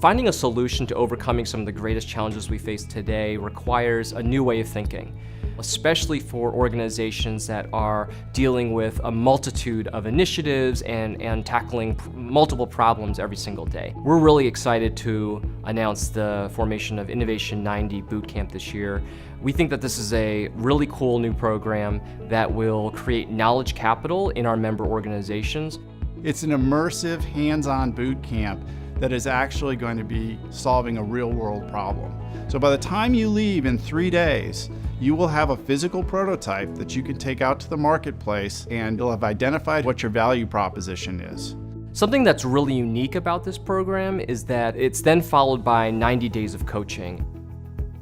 Finding a solution to overcoming some of the greatest challenges we face today requires a new way of thinking, especially for organizations that are dealing with a multitude of initiatives and tackling multiple problems every single day. We're really excited to announce the formation of Innovation 90 Bootcamp this year. We think that this is a really cool new program that will create knowledge capital in our member organizations. It's an immersive, hands-on boot camp that is actually going to be solving a real-world problem. So by the time you leave in 3 days, you will have a physical prototype that you can take out to the marketplace, and you'll have identified what your value proposition is. Something that's really unique about this program is that it's then followed by 90 days of coaching.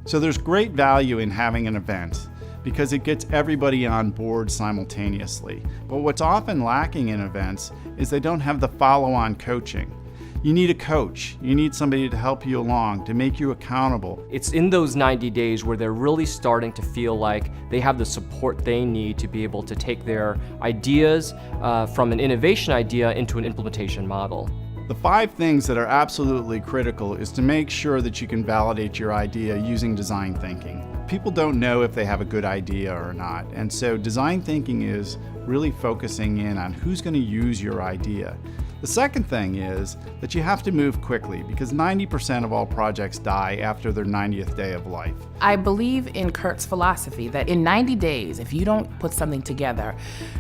So there's great value in having an event because it gets everybody on board simultaneously. But what's often lacking in events is they don't have the follow-on coaching. You need a coach. You need somebody to help you along, to make you accountable. It's in those 90 days where they're really starting to feel like they have the support they need to be able to take their ideas from an innovation idea into an implementation model. The 5 things that are absolutely critical is to make sure that you can validate your idea using design thinking. People don't know if they have a good idea or not, and so design thinking is really focusing in on who's going to use your idea. The second thing is that you have to move quickly because 90% of all projects die after their 90th day of life. I believe in Kurt's philosophy that in 90 days, if you don't put something together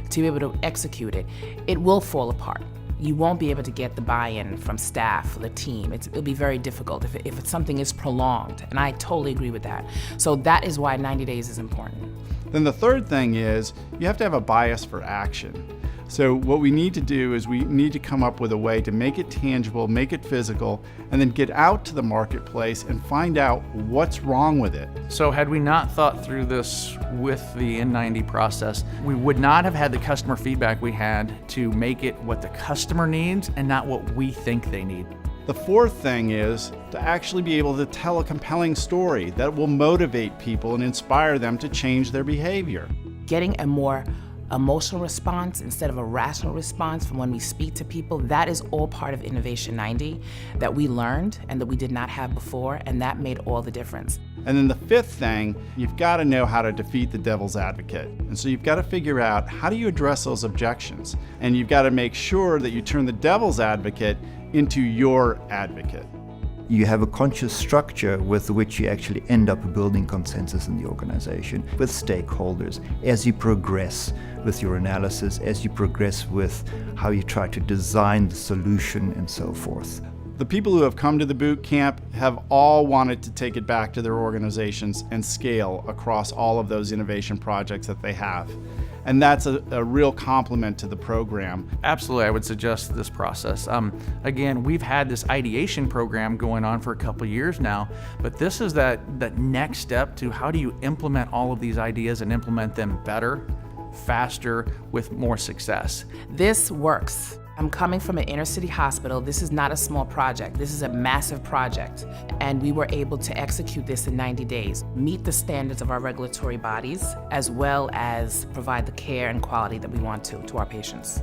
to be able to execute it, it will fall apart. You won't be able to get the buy-in from staff, the team. It'll be very difficult if something is prolonged, and I totally agree with that. So that is why 90 days is important. Then the third thing is you have to have a bias for action. So what we need to do is we need to come up with a way to make it tangible, make it physical, and then get out to the marketplace and find out what's wrong with it. So had we not thought through this with the N90 process, we would not have had the customer feedback we had to make it what the customer needs and not what we think they need. The fourth thing is to actually be able to tell a compelling story that will motivate people and inspire them to change their behavior. Getting a more emotional response instead of a rational response from when we speak to people, that is all part of Innovation 90 that we learned and that we did not have before, and that made all the difference. And then the fifth thing, you've got to know how to defeat the devil's advocate. And so you've got to figure out how do you address those objections. And you've got to make sure that you turn the devil's advocate into your advocate. You have a conscious structure with which you actually end up building consensus in the organization with stakeholders as you progress with your analysis, as you progress with how you try to design the solution and so forth. The people who have come to the boot camp have all wanted to take it back to their organizations and scale across all of those innovation projects that they have. And that's a real compliment to the program. Absolutely, I would suggest this process. Again, we've had this ideation program going on for a couple of years now, but this is that next step to how do you implement all of these ideas and implement them better, faster, with more success. This works. I'm coming from an inner city hospital. This is not a small project. This is a massive project. And we were able to execute this in 90 days, meet the standards of our regulatory bodies, as well as provide the care and quality that we want to our patients.